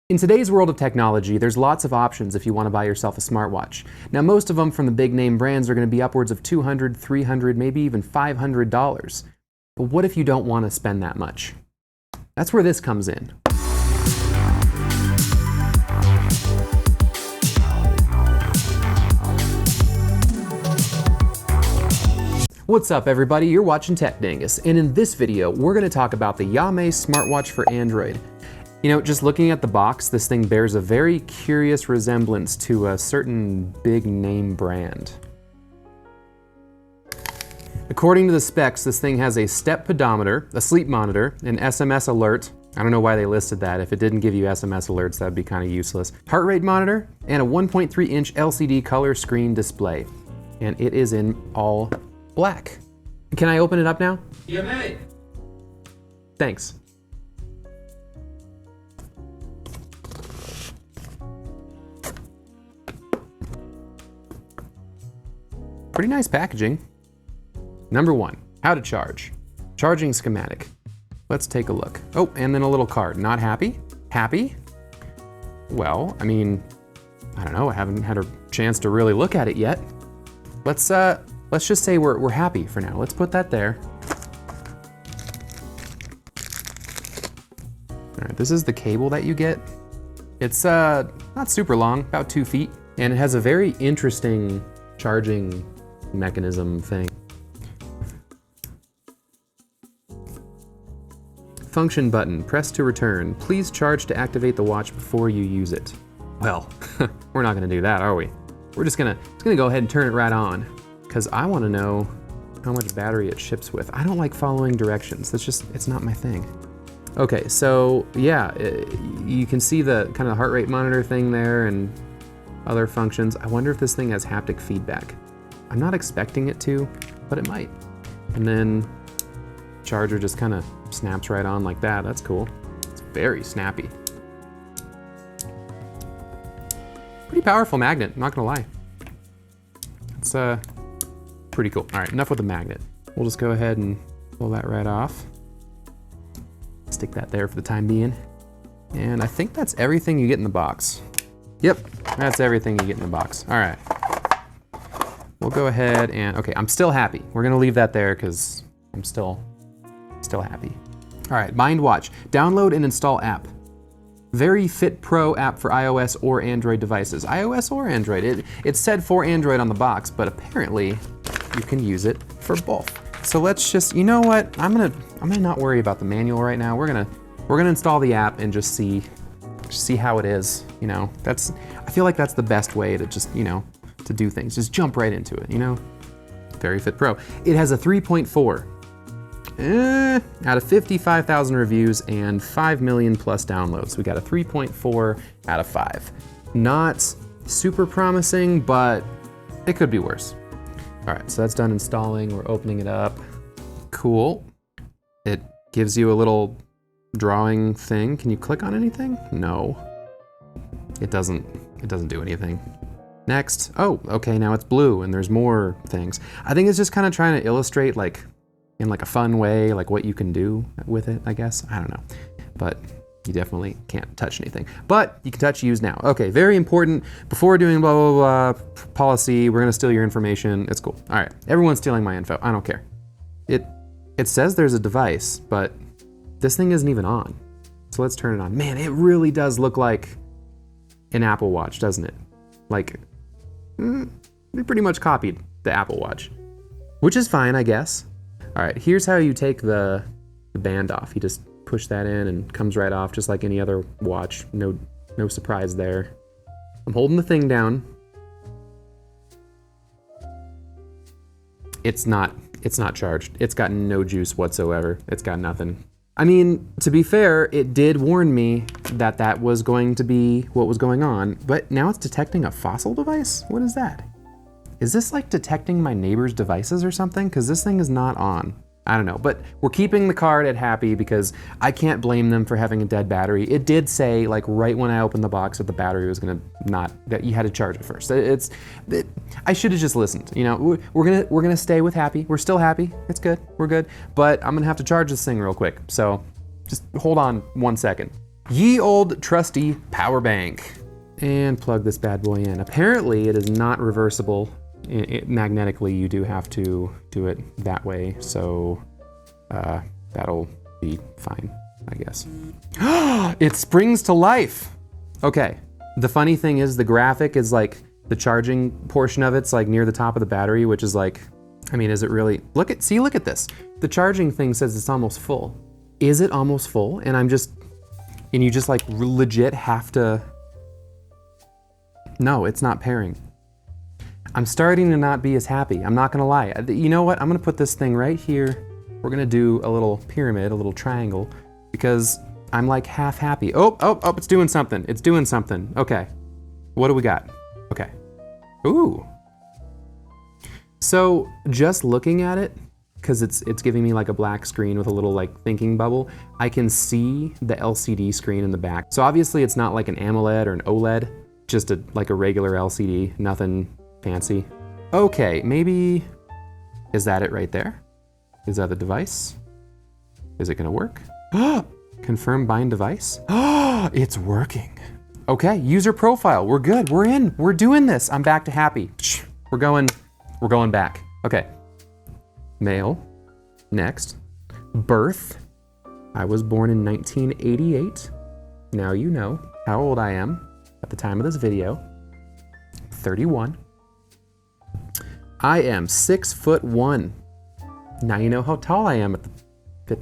In today's world of technology, there's lots of options if you want to buy yourself a smartwatch. Now, most of them from the big name brands are going to be upwards of $200, $300, maybe even $500. But what if you don't want to spend that much? That's where this comes in. What's up everybody, you're watching Tech Dingus, and in this video we're going to talk about the YAMAY smartwatch for Android. You know, just looking at the box, this thing bears a very curious resemblance to a certain big name brand. According to the specs, this thing has a step pedometer, a sleep monitor, an SMS alert. I don't know why they listed that. If it didn't give you SMS alerts, that'd be kind of useless. Heart rate monitor, and a 1.3-inch LCD color screen display. And it is in all black. Can I open it up now? YAMAY! Thanks. Pretty nice packaging. Number 1, how to charge. Charging schematic. Let's take a look. Oh, and then a little card. Not happy? Happy? Well, I mean, I don't know. I haven't had a chance to really look at it yet. Let's just say we're happy for now. Let's put that there. All right, this is the cable that you get. It's not super long, about 2 feet, and it has a very interesting charging mechanism thing. Function button, press to return. Please charge to activate the watch before you use it. Well, we're not gonna do that, are we? We're just gonna go ahead and turn it right on, because I wanna know how much battery it ships with. I don't like following directions. It's not my thing. Okay, so yeah, you can see the kind of heart rate monitor thing there and other functions. I wonder if this thing has haptic feedback. I'm not expecting it to, but it might. And then charger just kind of snaps right on like that. That's cool. It's very snappy. Pretty powerful magnet, I'm not gonna lie. It's pretty cool. All right, enough with the magnet. We'll just go ahead and pull that right off. Stick that there for the time being. And I think that's everything you get in the box. Yep, that's everything you get in the box. All right. We'll go ahead and, okay, I'm still happy. We're gonna leave that there because I'm still happy. All right, Mind Watch. Download and install app. Very Fit Pro app for iOS or Android devices. iOS or Android. It said for Android on the box, but apparently you can use it for both. So let's just, you know what? I'm gonna not worry about the manual right now. We're gonna install the app and just see how it is. You know, I feel like that's the best way to just, you know, to do things. Just jump right into it, you know? Very Fit Pro. It has a 3.4 out of 55,000 reviews and 5 million plus downloads. We got a 3.4 out of 5. Not super promising, but it could be worse. All right, so that's done installing. We're opening it up. Cool. It gives you a little drawing thing. Can you click on anything? No. It doesn't do anything. Next. Oh, okay, now it's blue and there's more things. I think it's just kind of trying to illustrate, like, in like a fun way, like what you can do with it, I guess. I don't know. But you definitely can't touch anything. But you can touch use now. Okay, very important. Before doing blah, blah, blah, policy, we're gonna steal your information. It's cool. All right, everyone's stealing my info. I don't care. It says there's a device, but this thing isn't even on. So let's turn it on. Man, it really does look like an Apple Watch, doesn't it? Like, they pretty much copied the Apple Watch, which is fine, I guess. All right, here's how you take the band off. You just push that in and it comes right off, just like any other watch. No surprise there. I'm holding the thing down. It's not charged. It's got no juice whatsoever. It's got nothing. I mean, to be fair, it did warn me that that was going to be what was going on, but now it's detecting a fossil device? What is that? Is this like detecting my neighbor's devices or something? Because this thing is not on. I don't know, but we're keeping the card at happy because I can't blame them for having a dead battery. It did say, like, right when I opened the box that the battery was gonna that you had to charge it first. I should have just listened. You know, we're gonna stay with happy. We're still happy. It's good. We're good. But I'm gonna have to charge this thing real quick. So just hold on 1 second. Ye old trusty power bank. And plug this bad boy in. Apparently it is not reversible. Magnetically, you do have to do it that way. So that'll be fine, I guess. It springs to life. Okay, the funny thing is the graphic is like the charging portion of it's like near the top of the battery, which is like, I mean, is it really? Look at this. The charging thing says it's almost full. Is it almost full? And you just like legit have to, no, it's not pairing. I'm starting to not be as happy. I'm not gonna lie. You know what? I'm gonna put this thing right here. We're gonna do a little pyramid, a little triangle, because I'm like half happy. Oh, it's doing something. It's doing something. Okay, what do we got? Okay, ooh. So just looking at it, because it's giving me like a black screen with a little like thinking bubble, I can see the LCD screen in the back. So obviously it's not like an AMOLED or an OLED, just like a regular LCD, nothing fancy. Okay, maybe, is that it right there? Is that the device? Is it gonna work? Confirm bind device. It's working. Okay, user profile, we're good, we're in, we're doing this. I'm back to happy. We're going back. Okay, male, next. Birth, I was born in 1988. Now you know how old I am at the time of this video. 31. I am 6'1". Now you know how tall I am at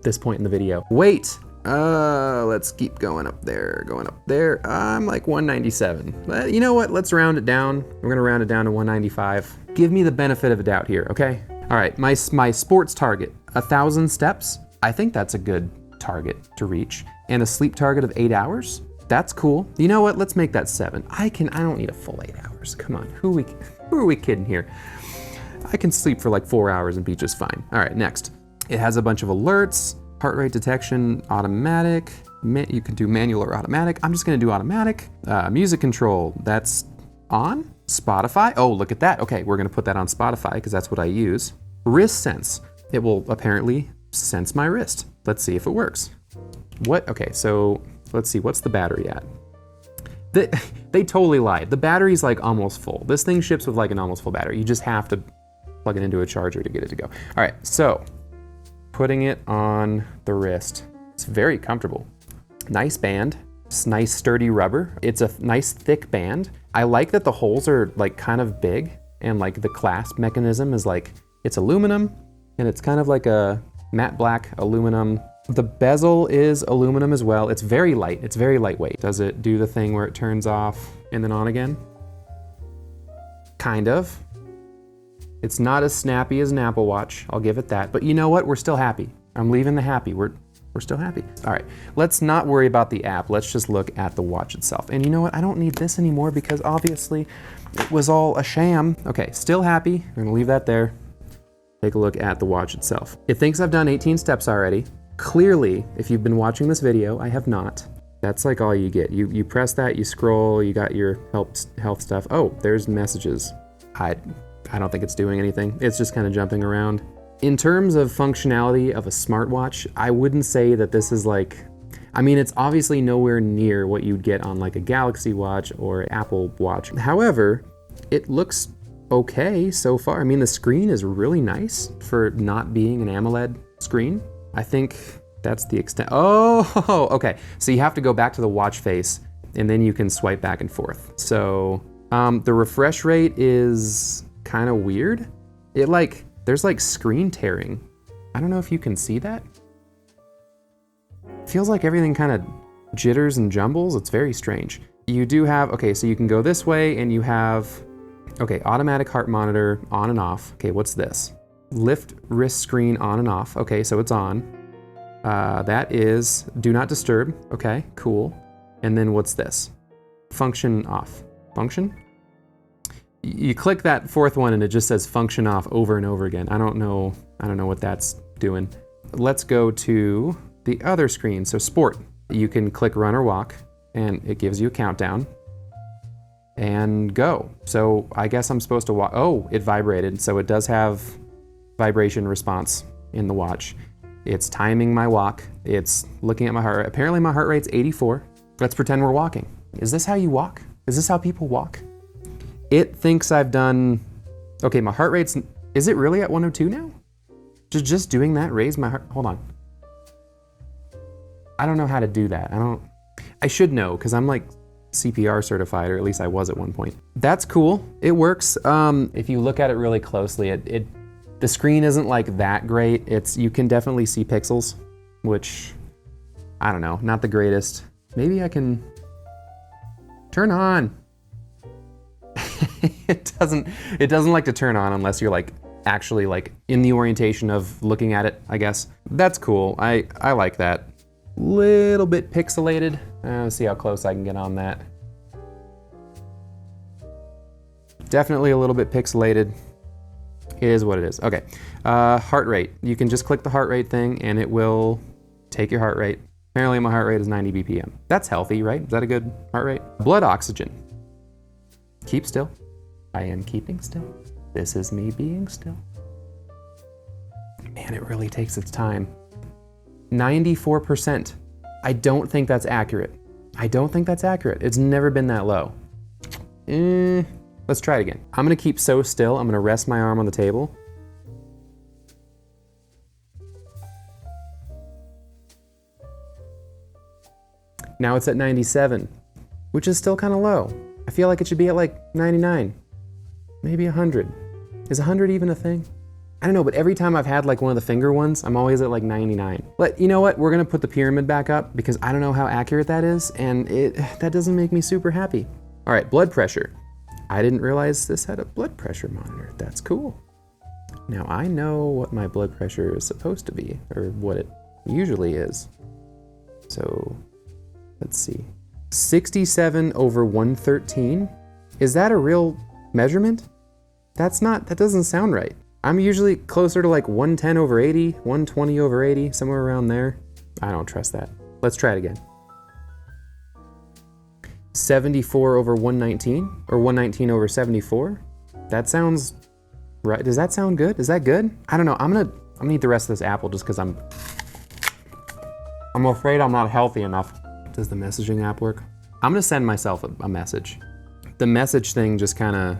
this point in the video. Weight, let's keep going up there, I'm like 197. But you know what, let's round it down. We're gonna round it down to 195. Give me the benefit of a doubt here, okay? All right, my sports target, 1,000 steps. I think that's a good target to reach. And a sleep target of 8 hours. That's cool. You know what, let's make that 7. I don't need a full 8 hours. Come on, who are we kidding here? I can sleep for like 4 hours and be just fine. All right, next. It has a bunch of alerts, heart rate detection, automatic. You can do manual or automatic. I'm just gonna do automatic. Music control, that's on. Spotify, oh, look at that. Okay, we're gonna put that on Spotify because that's what I use. Wrist sense, it will apparently sense my wrist. Let's see if it works. Okay, so let's see, what's the battery at? They totally lied. The battery's like almost full. This thing ships with like an almost full battery. You just have to plug it into a charger to get it to go. All right, so putting it on the wrist. It's very comfortable. Nice band, it's nice sturdy rubber. It's a nice thick band. I like that the holes are like kind of big and like the clasp mechanism is like, it's aluminum and it's kind of like a matte black aluminum. The bezel is aluminum as well. It's very light, it's very lightweight. Does it do the thing where it turns off and then on again? Kind of. It's not as snappy as an Apple Watch, I'll give it that. But you know what, we're still happy. I'm leaving the happy, we're still happy. All right, let's not worry about the app. Let's just look at the watch itself. And you know what, I don't need this anymore because obviously it was all a sham. Okay, still happy, we're gonna leave that there. Take a look at the watch itself. It thinks I've done 18 steps already. Clearly, if you've been watching this video, I have not. That's like all you get. You press that, you scroll, you got your health stuff. Oh, there's messages. I don't think it's doing anything. It's just kind of jumping around. In terms of functionality of a smartwatch, I wouldn't say that this is like, I mean, it's obviously nowhere near what you'd get on like a Galaxy Watch or Apple Watch. However, it looks okay so far. I mean, the screen is really nice for not being an AMOLED screen. I think that's the extent. Oh, okay. So you have to go back to the watch face and then you can swipe back and forth. So the refresh rate is kind of weird. There's like screen tearing. I don't know if you can see that. Feels like everything kind of jitters and jumbles. It's very strange. You do have, okay, so you can go this way and you have, okay, automatic heart monitor on and off. Okay, what's this? Lift wrist screen on and off. Okay, so it's on. That is do not disturb. Okay, cool. And then what's this? Function off. Function? You click that fourth one and it just says function off over and over again. I don't know what that's doing. Let's go to the other screen. So sport. You can click run or walk and it gives you a countdown. And go. So I guess I'm supposed to walk. Oh, it vibrated. So it does have vibration response in the watch. It's timing my walk. It's looking at my heart rate. Apparently my heart rate's 84. Let's pretend we're walking. Is this how you walk? Is this how people walk? It thinks I've done, okay, my heart rate's, is it really at 102 now? Just doing that raised my heart, hold on. I don't know how to do that. I should know, because I'm like CPR certified, or at least I was at one point. That's cool, it works. If you look at it really closely, the screen isn't like that great. You can definitely see pixels, which, I don't know, not the greatest. Maybe I can turn on. It doesn't like to turn on unless you're like actually like in the orientation of looking at it, I guess. That's cool, I like that. Little bit pixelated. Let's see how close I can get on that. Definitely a little bit pixelated. It is what it is. Okay, heart rate. You can just click the heart rate thing and it will take your heart rate. Apparently my heart rate is 90 BPM. That's healthy, right? Is that a good heart rate? Blood oxygen. Keep still. I am keeping still. This is me being still. Man, it really takes its time. 94%. I don't think that's accurate. It's never been that low. Let's try it again. I'm gonna keep so still. I'm gonna rest my arm on the table. Now it's at 97, which is still kind of low. I feel like it should be at like 99, maybe 100. Is 100 even a thing? I don't know, but every time I've had like one of the finger ones, I'm always at like 99. But you know what? We're gonna put the pyramid back up because I don't know how accurate that is, and that doesn't make me super happy. All right, blood pressure. I didn't realize this had a blood pressure monitor. That's cool. Now I know what my blood pressure is supposed to be, or what it usually is. So let's see. 67 over 113. Is that a real measurement? That doesn't sound right. I'm usually closer to like 110 over 80, 120 over 80, somewhere around there. I don't trust that. Let's try it again. 74 over 119, or 119 over 74. That sounds right. Does that sound good? Is that good? I don't know. I'm gonna eat the rest of this apple just because I'm afraid I'm not healthy enough. Does the messaging app work? I'm gonna send myself a message. The message thing just kind of,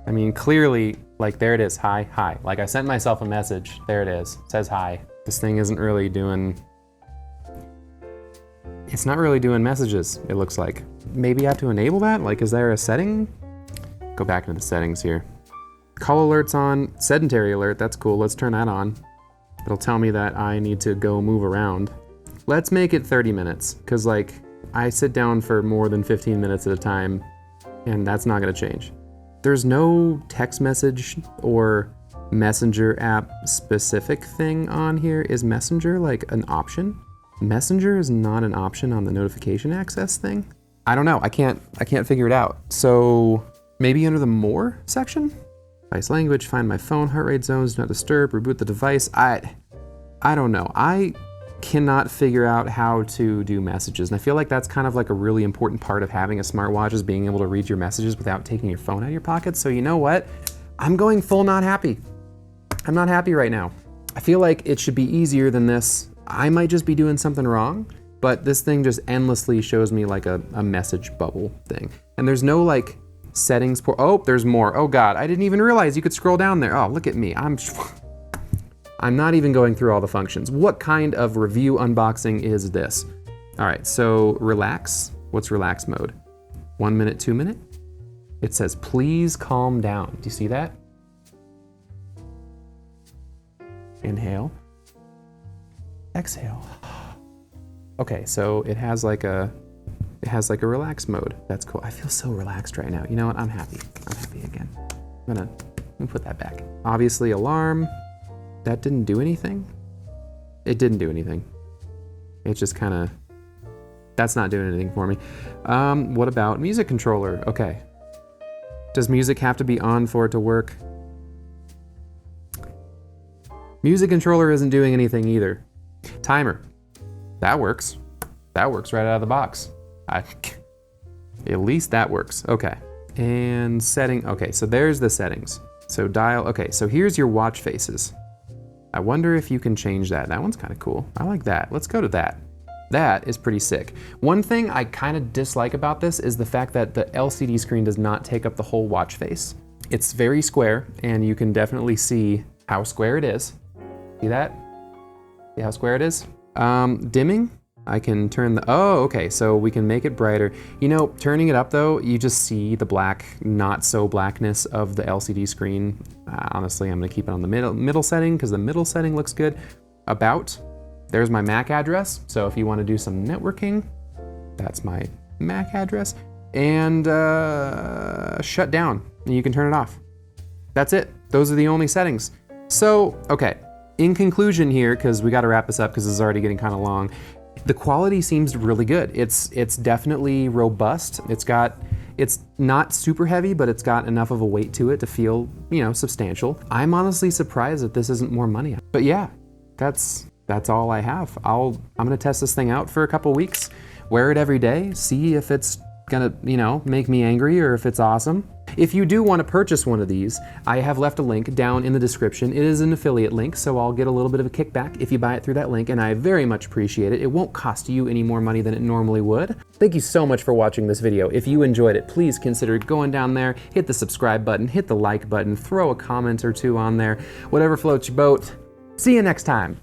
I mean, clearly, like there it is, hi, hi. Like I sent myself a message, there it is, it says hi. This thing isn't really doing, it's not really doing messages, it looks like. Maybe I have to enable that? Like, is there a setting? Go back into the settings here. Call alerts on, sedentary alert, that's cool, let's turn that on. It'll tell me that I need to go move around. Let's make it 30 minutes, because like, I sit down for more than 15 minutes at a time, and that's not gonna change. There's no text message or Messenger app specific thing on here. Is Messenger like an option? Messenger is not an option on the notification access thing. I don't know, I can't figure it out. So maybe under the more section? Device language, find my phone, heart rate zones, do not disturb, reboot the device. I don't know. I cannot figure out how to do messages. And I feel like that's kind of like a really important part of having a smartwatch, is being able to read your messages without taking your phone out of your pocket. So you know what? I'm going full not happy. I'm not happy right now. I feel like it should be easier than this. I might just be doing something wrong, but this thing just endlessly shows me like a message bubble thing. And there's no like settings for, oh, there's more. Oh God, I didn't even realize you could scroll down there. Oh, look at me. I'm not even going through all the functions. What kind of review unboxing is this? All right, so relax. What's relax mode? 1 minute, 2 minute? It says, please calm down. Do you see that? Inhale. Exhale. Okay, so it has like a relax mode. That's cool. I feel so relaxed right now. You know what? I'm happy. I'm happy again. Let me put that back. Obviously, alarm. That didn't do anything? It didn't do anything. It just kind of, that's not doing anything for me. What about music controller? Okay. Does music have to be on for it to work? Music controller isn't doing anything either. Timer. That works. That works right out of the box. At least that works. Okay. And setting, okay, so there's the settings. So dial, okay, so here's your watch faces. I wonder if you can change that. That one's kind of cool. I like that. Let's go to that. That is pretty sick. One thing I kind of dislike about this is the fact that the LCD screen does not take up the whole watch face. It's very square, and you can definitely see how square it is. See that? See how square it is? Dimming, I can turn the, oh, okay, so we can make it brighter. You know, turning it up though, you just see the black, not so blackness of the LCD screen. Honestly, I'm gonna keep it on the middle setting because the middle setting looks good. About. There's my MAC address, so if you want to do some networking, that's my MAC address. And shut down, and you can turn it off. That's it. Those are the only settings. So, okay, in conclusion here, because we got to wrap this up because this is already getting kind of long, the quality seems really good. It's definitely robust. It's not super heavy, but it's got enough of a weight to it to feel, you know, substantial. I'm honestly surprised that this isn't more money. But yeah, that's all I have. I'm gonna test this thing out for a couple weeks, wear it every day, see if it's gonna, you know, make me angry or if it's awesome. If you do want to purchase one of these, I have left a link down in the description. It is an affiliate link, so I'll get a little bit of a kickback if you buy it through that link, and I very much appreciate it. It won't cost you any more money than it normally would. Thank you so much for watching this video. If you enjoyed it, please consider going down there, hit the subscribe button, hit the like button, throw a comment or two on there, whatever floats your boat. See you next time.